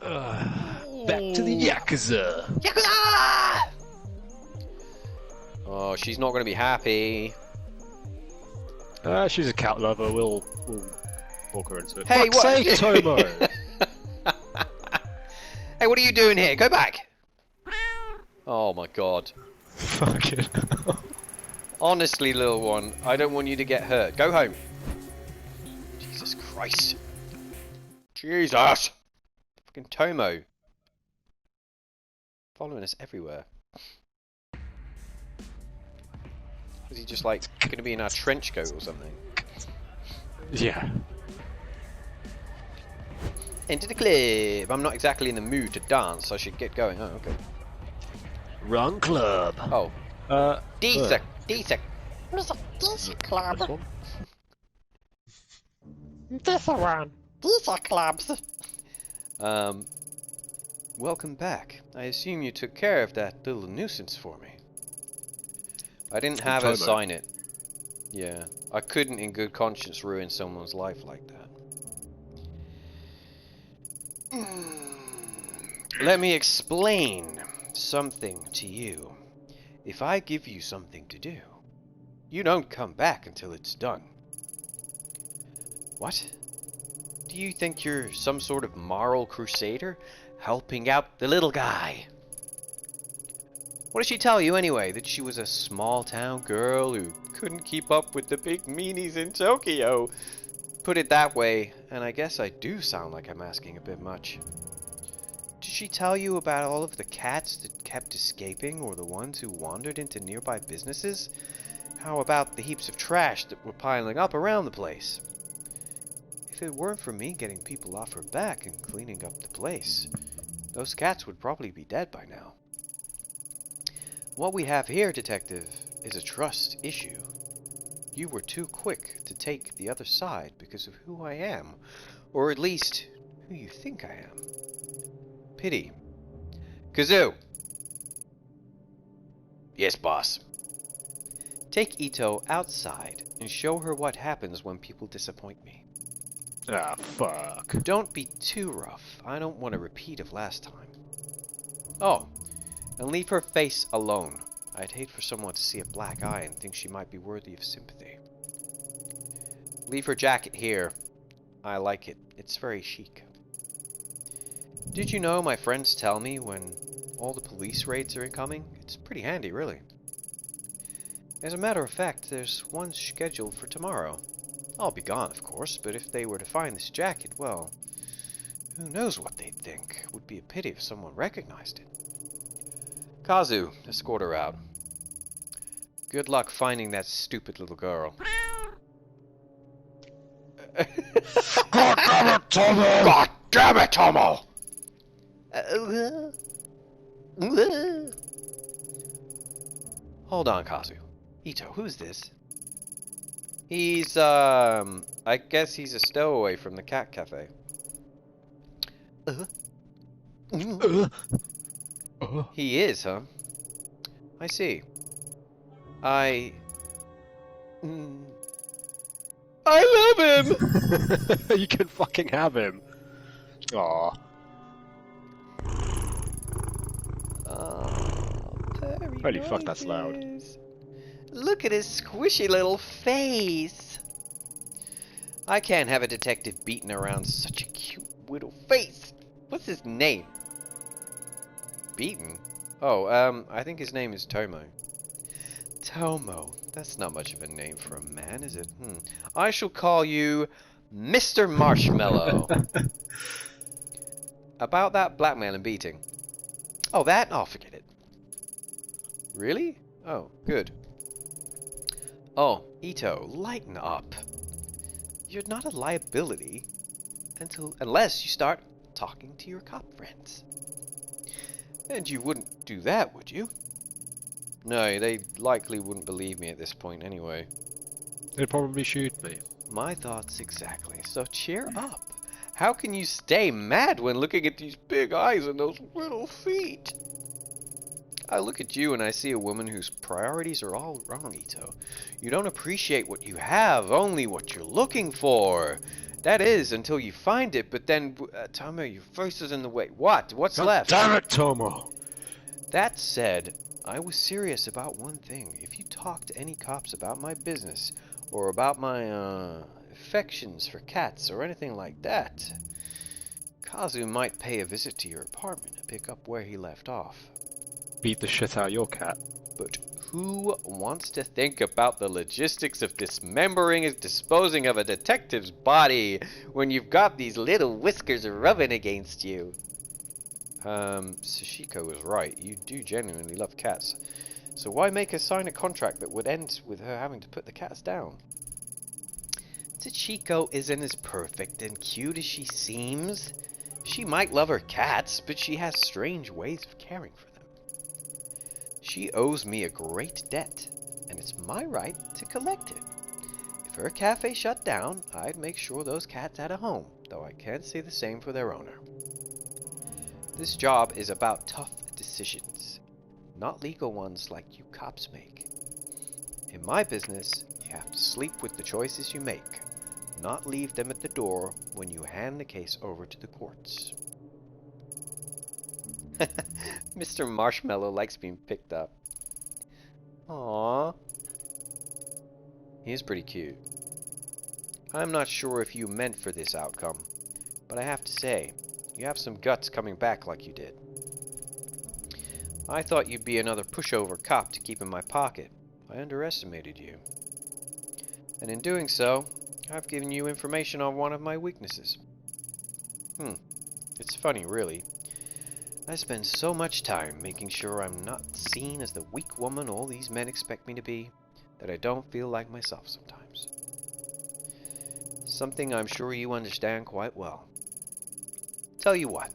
Back to the Yakuza. Yakuza! Oh, she's not gonna be happy. She's a cat lover. We'll walk her into it. Hey, Fuck's what? sake, Tomo! Hey, what are you doing here? Go back! Oh my god. Fuck it. Honestly, little one, I don't want you to get hurt. Go home. Jesus Christ. Jesus! Fucking Tomo. Following us everywhere. Is he just like gonna be in our trench coat or something? Yeah. Enter the club. I'm not exactly in the mood to dance, so I should get going. Oh, okay. Wrong club. Oh. Decent. Decent. Where's a decent club? This one? This one. These are clubs. Welcome back. I assume you took care of that little nuisance for me. I didn't have her sign it. Yeah. I couldn't in good conscience ruin someone's life like that. Let me explain something to you. If I give you something to do, you don't come back until it's done. What? Do you think you're some sort of moral crusader, helping out the little guy? What did she tell you anyway? That she was a small-town girl who couldn't keep up with the big meanies in Tokyo? Put it that way, and I guess I do sound like I'm asking a bit much. Did she tell you about all of the cats that kept escaping, or the ones who wandered into nearby businesses? How about the heaps of trash that were piling up around the place? If it weren't for me getting people off her back and cleaning up the place, those cats would probably be dead by now. What we have here, Detective, is a trust issue. You were too quick to take the other side because of who I am, or at least who you think I am. Pity. Kazoo! Yes, boss. Take Ito outside and show her what happens when people disappoint me. Ah, fuck. Don't be too rough. I don't want a repeat of last time. Oh, and leave her face alone. I'd hate for someone to see a black eye and think she might be worthy of sympathy. Leave her jacket here. I like it. It's very chic. Did you know my friends tell me when all the police raids are incoming? It's pretty handy, really. As a matter of fact, there's one scheduled for tomorrow. I'll be gone, of course, but if they were to find this jacket, well, who knows what they'd think. Would be a pity if someone recognized it. Kazu, escort her out. Good luck finding that stupid little girl. God damn it, Tomo! God damn it, Tomo! Hold on, Kazu. Ito, who's this? He's, I guess he's a stowaway from the cat cafe. He is, huh? I see. I love him! You can fucking have him. Aw. Holy fuck, that's loud. Look at his squishy little face. I can't have a detective beating around such a cute little face. What's his name? Beaten? Oh, I think his name is Tomo. Tomo. That's not much of a name for a man, is it? I shall call you Mr. Marshmallow. About that blackmail and beating. Oh, that? Oh, forget it. Really? Oh, good. Oh, Ito, lighten up. You're not a liability unless you start talking to your cop friends. And you wouldn't do that, would you? No, they likely wouldn't believe me at this point anyway. They'd probably shoot me. My thoughts exactly. So cheer up. How can you stay mad when looking at these big eyes and those little feet? I look at you and I see a woman whose priorities are all wrong, Ito. You don't appreciate what you have, only what you're looking for. That is, until you find it, but then, Tomo, your face is in the way. What? What's God left? damn it, Tomo! That said, I was serious about one thing. If you talk to any cops about my business, or about my, affections for cats, or anything like that, Kazu might pay a visit to your apartment and pick up where he left off. Beat the shit out of your cat. But who wants to think about the logistics of dismembering and disposing of a detective's body when you've got these little whiskers rubbing against you? Sashiko was right. You do genuinely love cats. So why make her sign a contract that would end with her having to put the cats down? Sachiko isn't as perfect and cute as she seems. She might love her cats, but she has strange ways of caring for them. She owes me a great debt, and it's my right to collect it. If her cafe shut down, I'd make sure those cats had a home, though I can't say the same for their owner. This job is about tough decisions, not legal ones like you cops make. In my business, you have to sleep with the choices you make, not leave them at the door when you hand the case over to the courts. Mr. Marshmallow likes being picked up. Aww. He is pretty cute. I'm not sure if you meant for this outcome, but I have to say, you have some guts coming back like you did. I thought you'd be another pushover cop to keep in my pocket. I underestimated you. And in doing so, I've given you information on one of my weaknesses. It's funny, really. I spend so much time making sure I'm not seen as the weak woman all these men expect me to be, that I don't feel like myself sometimes. Something I'm sure you understand quite well. Tell you what,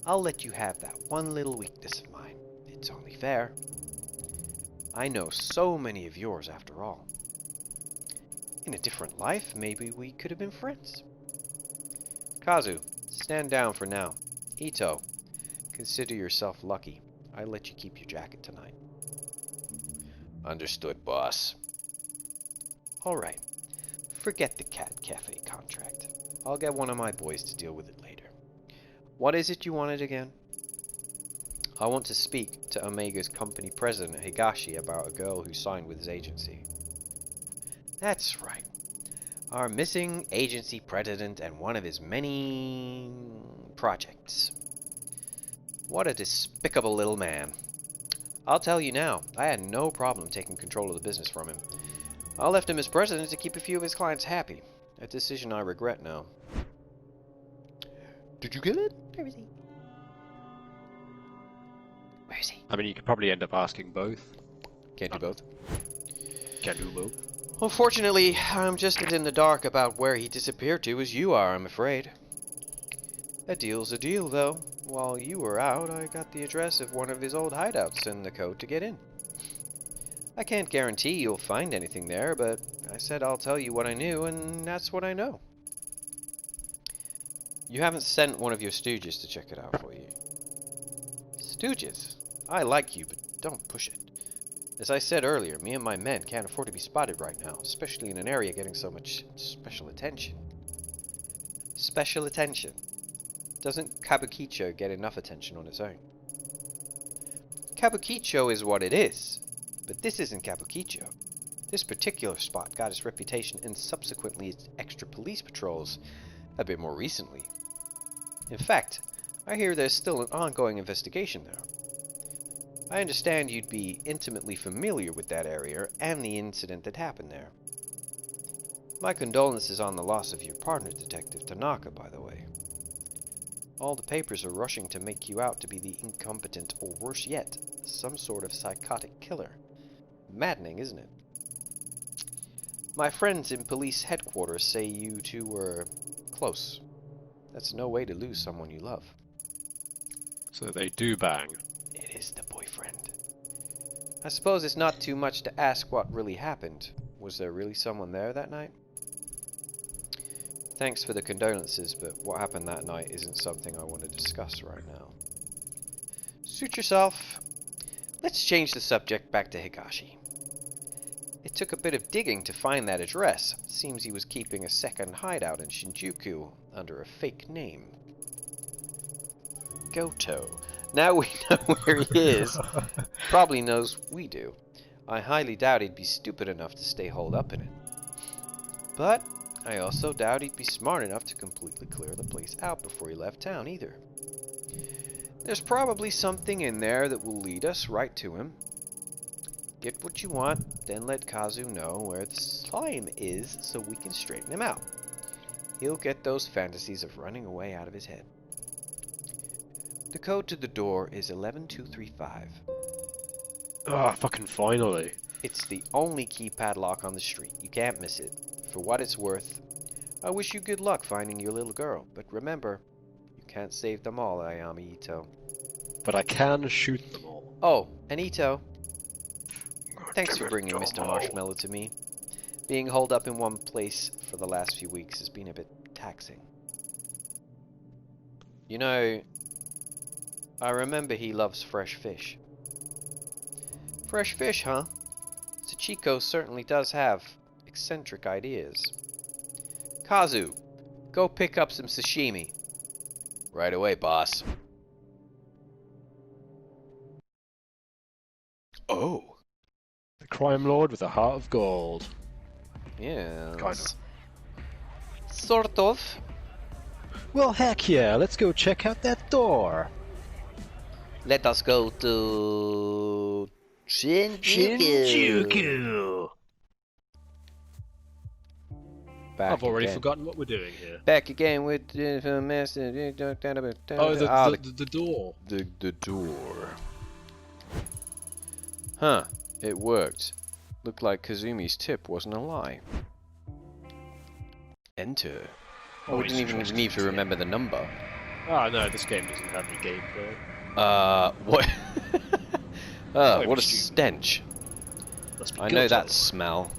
I'll let you have that one little weakness of mine. It's only fair. I know so many of yours after all. In a different life, maybe we could have been friends. Kazu, stand down for now. Ito, consider yourself lucky. I let you keep your jacket tonight. Understood, boss. Alright. Forget the cat cafe contract. I'll get one of my boys to deal with it later. What is it you wanted again? I want to speak to Omega's company president, Higashi, about a girl who signed with his agency. That's right. Our missing agency president and one of his many projects. What a despicable little man. I'll tell you now, I had no problem taking control of the business from him. I left him as president to keep a few of his clients happy. A decision I regret now. Did you get it? Where is he? Where is he? I mean, you could probably end up asking both. Can't do both. Can do both. Unfortunately, I'm just as in the dark about where he disappeared to as you are, I'm afraid. A deal's a deal, though. While you were out, I got the address of one of his old hideouts and the code to get in. I can't guarantee you'll find anything there, but I said I'll tell you what I knew, and that's what I know. You haven't sent one of your stooges to check it out for you. Stooges? I like you, but don't push it. As I said earlier, me and my men can't afford to be spotted right now, especially in an area getting so much special attention. Special attention. Doesn't Kabukicho get enough attention on its own? Kabukicho is what it is, but this isn't Kabukicho. This particular spot got its reputation and subsequently its extra police patrols a bit more recently. In fact, I hear there's still an ongoing investigation there. I understand you'd be intimately familiar with that area and the incident that happened there. My condolences on the loss of your partner, Detective Tanaka, by the way. All the papers are rushing to make you out to be the incompetent, or worse yet, some sort of psychotic killer. Maddening, isn't it? My friends in police headquarters say you two were close. That's no way to lose someone you love. So they do bang. It is the boyfriend. I suppose it's not too much to ask what really happened. Was there really someone there that night? Thanks for the condolences, but what happened that night isn't something I want to discuss right now. Suit yourself. Let's change the subject back to Higashi. It took a bit of digging to find that address. Seems he was keeping a second hideout in Shinjuku under a fake name. Goto. Now we know where he is. Probably knows we do. I highly doubt he'd be stupid enough to stay holed up in it. But I also doubt he'd be smart enough to completely clear the place out before he left town either. There's probably something in there that will lead us right to him. Get what you want, then let Kazu know where the slime is so we can straighten him out. He'll get those fantasies of running away out of his head. The code to the door is 11235. Ah, fucking finally. It's the only key padlock on the street. You can't miss it. For what it's worth, I wish you good luck finding your little girl. But remember, you can't save them all, Ayami Ito. But I can shoot them all. Oh, and Ito, thanks for bringing Mr. Marshmallow to me. Being holed up in one place for the last few weeks has been a bit taxing. You know, I remember he loves fresh fish. Fresh fish, huh? Sachiko certainly does have eccentric ideas. Kazu, go pick up some sashimi. Right away, boss. Oh. The crime lord with a heart of gold. Yeah. Kind of. Sort of. Well, heck yeah, let's go check out that door. Let us go to Shinjuku. Shinjuku. Back I've already again. forgotten what we're doing here. Back again with the master. Oh, the door. The door. Huh. It worked. Looked like Kazumi's tip wasn't a lie. Enter. Oh, we didn't even need to remember the number. Oh no, this game doesn't have any gameplay. What? What a stupid. stench. Must be I know Goto. that smell.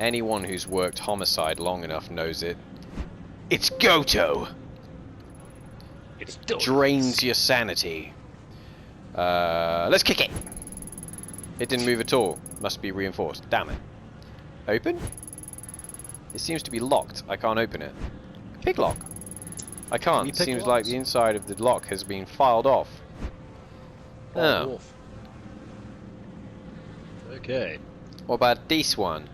Anyone who's worked homicide long enough knows it. It's Goto! It's done. Drains your sanity. Let's kick it! It didn't move at all. Must be reinforced. Damn it. Open? It seems to be locked. I can't open it. Pick lock. I can't. you It pick seems like locks? the inside of the lock has been filed off. Oh. Wolf. Okay. What about this one?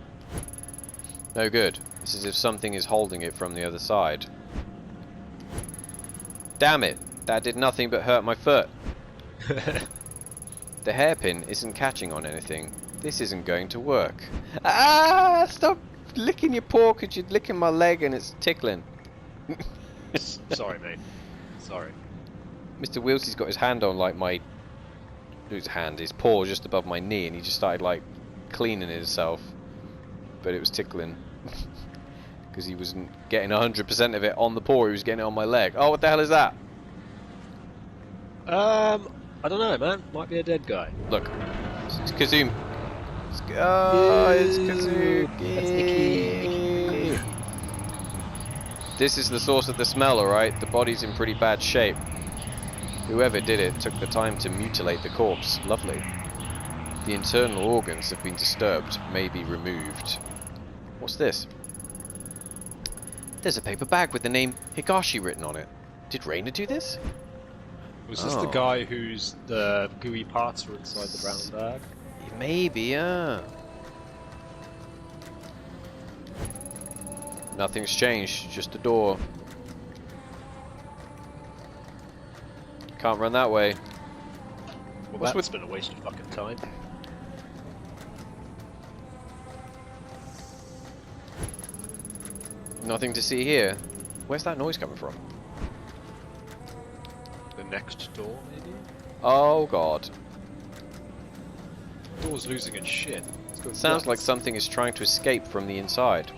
No good. It's as if something is holding it from the other side. Damn it! That did nothing but hurt my foot. The hairpin isn't catching on anything. This isn't going to work. Ah! Stop licking your paw because you're licking my leg and it's tickling. Sorry, mate. Sorry. Mr. Wilsey's got his hand on like my... his paw just above my knee, and he just started like cleaning himself. But it was tickling. Because he wasn't getting 100% of it on the paw, he was getting it on my leg. Oh, what the hell is that? I don't know, man. Might be a dead guy. Look. It's Kazumi. Oh, it's That's Kazuki. This is the source of the smell, alright? The body's in pretty bad shape. Whoever did it took the time to mutilate the corpse. Lovely. The internal organs have been disturbed, may be removed. What's this? There's a paper bag with the name Higashi written on it. Did Reina do this? Was this the guy whose the gooey parts were inside the brown bag? Maybe, yeah. Nothing's changed, just a door. Can't run that way. Well, What? that's been a waste of fucking time. Nothing to see here. Where's that noise coming from? The next door, maybe? Oh god. The door's losing its shit. It's going Sounds like nuts. something is trying to escape from the inside.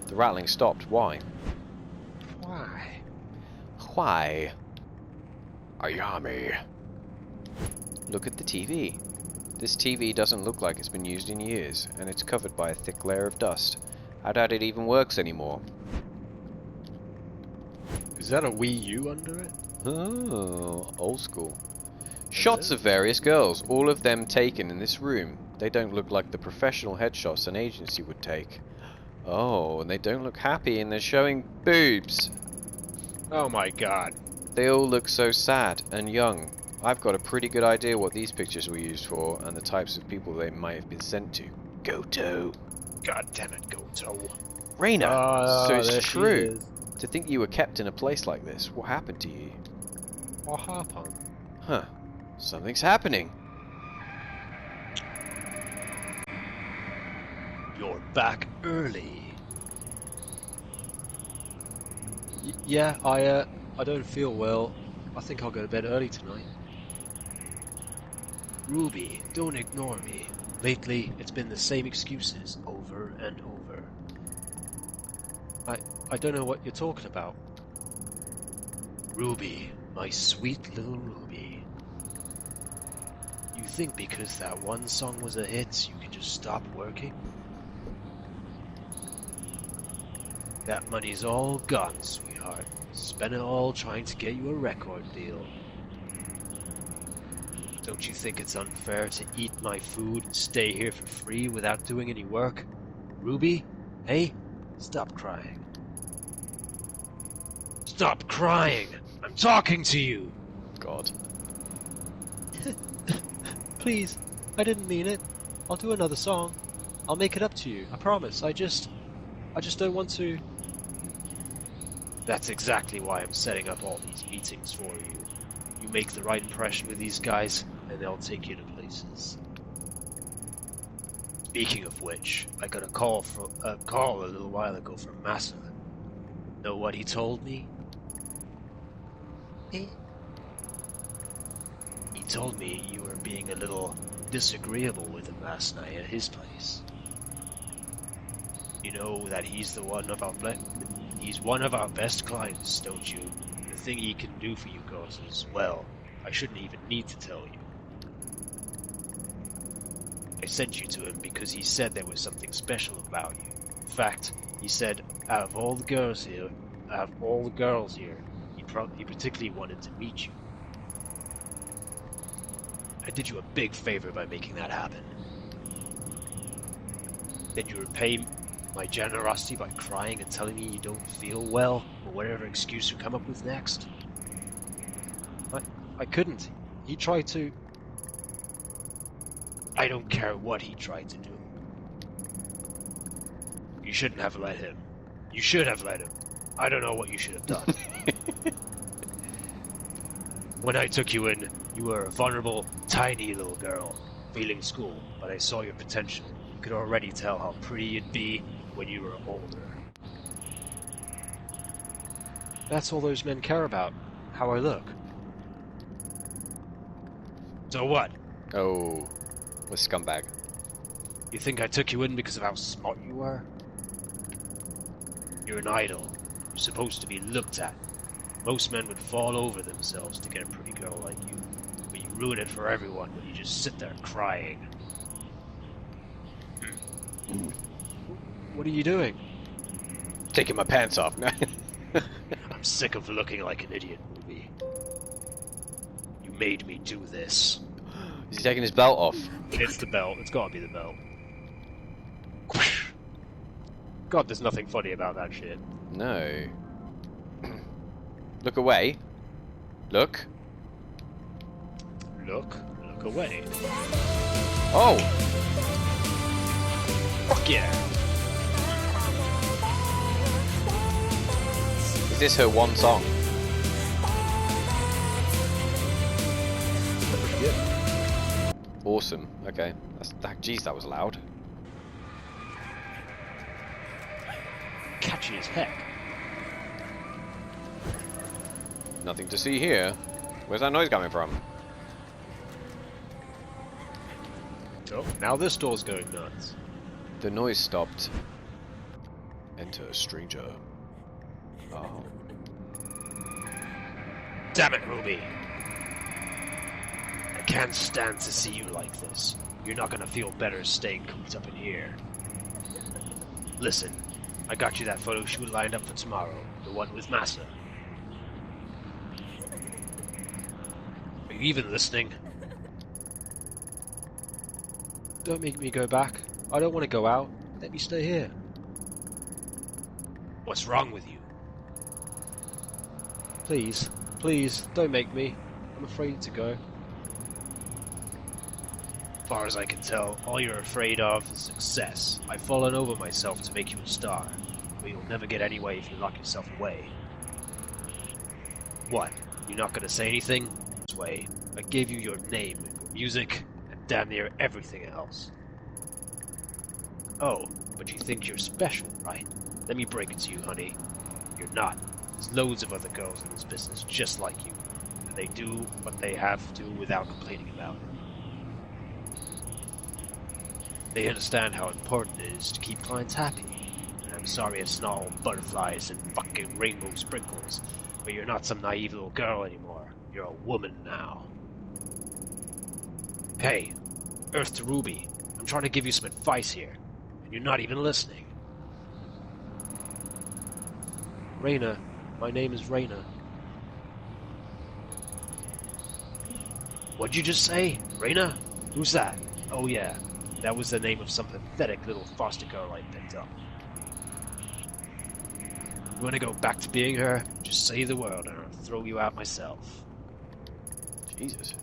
The rattling stopped. Why? Why? Why? Ayami. Look at the TV. This TV doesn't look like it's been used in years, and it's covered by a thick layer of dust. I doubt it even works anymore. Is that a Wii U under it? Oh, old school. Shots of various girls, all of them taken in this room. They don't look like the professional headshots an agency would take. Oh, and they don't look happy, and they're showing boobs. Oh my god. They all look so sad and young. I've got a pretty good idea what these pictures were used for, and the types of people they might have been sent to. Goto. God damn it, Goto. Reina, so there it's she true. is. To think you were kept in a place like this. What happened to you? What happened? Huh. Something's happening. You're back early. Yeah, I don't feel well. I think I'll go to bed early tonight. Ruby, don't ignore me. Lately, it's been the same excuses over and over. I don't know what you're talking about. Ruby, my sweet little Ruby. You think because that one song was a hit, you can just stop working? That money's all gone, sweetheart. Spent it all trying to get you a record deal. Don't you think it's unfair to eat my food and stay here for free without doing any work? Ruby? Hey? Stop crying. Stop crying! I'm talking to you! God. Please, I didn't mean it. I'll do another song. I'll make it up to you, I promise. I just don't want to... That's exactly why I'm setting up all these meetings for you. You make the right impression with these guys, and they'll take you to places. Speaking of which, I got a call a little while ago from Massa. Know what he told me? He told me you were being a little disagreeable with him last night at his place. You know that he's one of our best clients, don't you? The thing he can do for you girls is, well, I shouldn't even need to tell you. I sent you to him because he said there was something special about you. In fact, he said out of all the girls here, he particularly wanted to meet you. I did you a big favor by making that happen. Then you repay my generosity by crying and telling me you don't feel well, or whatever excuse you come up with next. I couldn't. He tried to... I don't care what he tried to do. You shouldn't have let him. You should have let him. I don't know what you should have done. When I took you in, you were a vulnerable, tiny little girl, failing school, but I saw your potential. You could already tell how pretty you'd be when you were older. That's all those men care about, how I look. So what? Oh, a scumbag. You think I took you in because of how smart you were? You're an idol. You're supposed to be looked at. Most men would fall over themselves to get a pretty girl like you. But you ruin it for everyone when you just sit there crying. What are you doing? Taking my pants off. I'm sick of looking like an idiot, Ruby. You made me do this. Is he taking his belt off? It's the belt. It's gotta be the belt. God, there's nothing funny about that shit. No. Look away. Look. Look away. Oh! Fuck yeah! Is this her one song? Pretty good. Awesome. Okay. Jeez, that was loud. Catchy as heck. Nothing to see here. Where's that noise coming from? Oh, now this door's going nuts. The noise stopped. Enter a stranger. Oh. Damn it, Ruby! I can't stand to see you like this. You're not gonna feel better staying cooped up in here. Listen, I got you that photo shoot lined up for tomorrow. The one with Massa. Are you even listening? Don't make me go back. I don't want to go out. Let me stay here. What's wrong with you? Please, please, don't make me. I'm afraid to go. As far as I can tell, all you're afraid of is success. I've fallen over myself to make you a star, but you'll never get anywhere if you lock yourself away. What? You're not gonna say anything? This way, I gave you your name, your music, and damn near everything else. Oh, but you think you're special, right? Let me break it to you, honey. You're not. There's loads of other girls in this business just like you, and they do what they have to without complaining about it. They understand how important it is to keep clients happy. And I'm sorry it's not all butterflies and fucking rainbow sprinkles, but you're not some naive little girl anymore. You're a woman now. Hey, Earth to Ruby, I'm trying to give you some advice here, and you're not even listening. Reina, my name is Reina. What'd you just say? Reina? Who's that? Oh yeah, that was the name of some pathetic little foster girl I picked up. You wanna go back to being her? Just say the word and I'll throw you out myself. Jesus.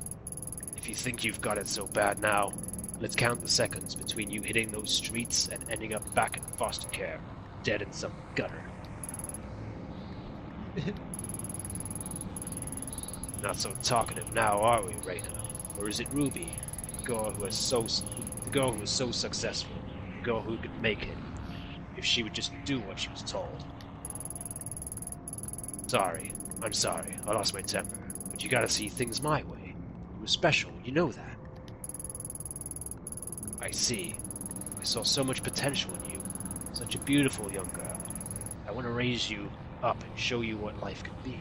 If you think you've got it so bad now, let's count the seconds between you hitting those streets and ending up back in foster care, dead in some gutter. Not so talkative now, are we, Reina? Or is it Ruby, the girl who was so successful, the girl who could make it, if she would just do what she was told? Sorry, I'm sorry, I lost my temper, but you gotta see things my way. You were special, you know that. I see. I saw so much potential in you, such a beautiful young girl. I want to raise you up and show you what life can be.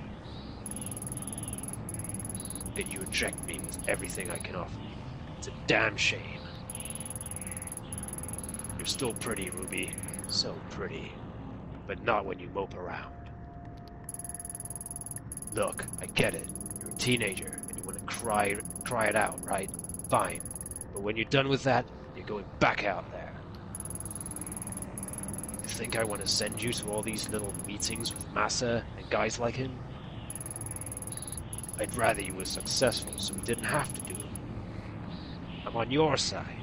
But you reject me with everything I can offer you. It's a damn shame. You're still pretty, Ruby. So pretty. But not when you mope around. Look, I get it. You're a teenager, and you want to cry it out, right? Fine. But when you're done with that, you're going back out there. You think I want to send you to all these little meetings with Massa and guys like him? I'd rather you were successful so we didn't have to do it. I'm on your side.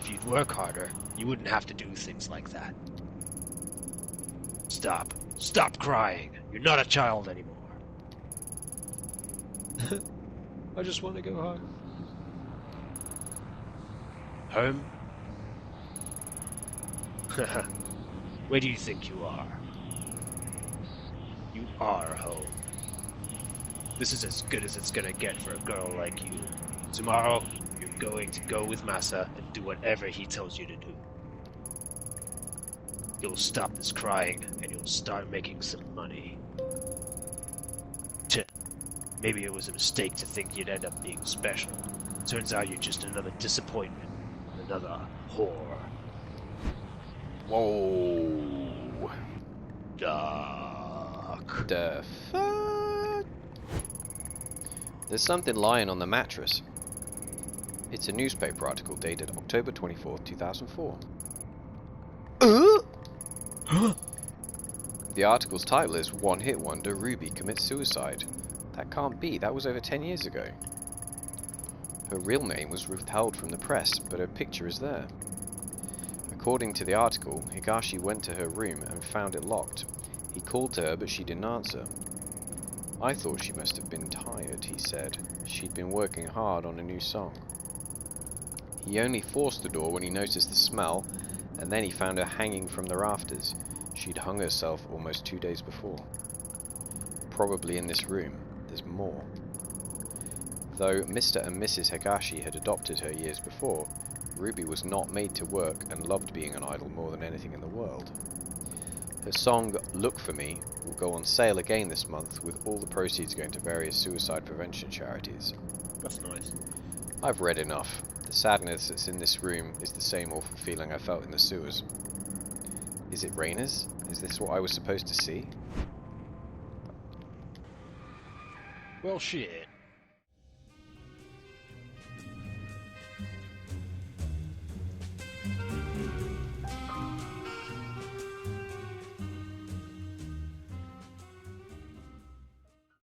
If you'd work harder, you wouldn't have to do things like that. Stop. Stop crying. You're not a child anymore. I just want to go home. Home? Where do you think you are? You are home. This is as good as it's gonna get for a girl like you. Tomorrow, you're going to go with Massa and do whatever he tells you to do. You'll stop this crying, and you'll start making some money. Maybe it was a mistake to think you'd end up being special. Turns out you're just another disappointment. Another whore. Whoa. Dark. The fuck? There's something lying on the mattress. It's a newspaper article dated October 24th, 2004. The article's title is One Hit Wonder Ruby Commits Suicide. That can't be, that was over 10 years ago. Her real name was withheld from the press, but her picture is there. According to the article, Higashi went to her room and found it locked. He called to her, but she didn't answer. I thought she must have been tired, he said. She'd been working hard on a new song. He only forced the door when he noticed the smell, and then he found her hanging from the rafters. She'd hung herself almost 2 days before. Probably in this room. There's more. Though Mr. and Mrs. Higashi had adopted her years before, Ruby was not made to work and loved being an idol more than anything in the world. Her song, Look For Me, will go on sale again this month, with all the proceeds going to various suicide prevention charities. That's nice. I've read enough. The sadness that's in this room is the same awful feeling I felt in the sewers. Is it Reina's? Is this what I was supposed to see? Well, shit.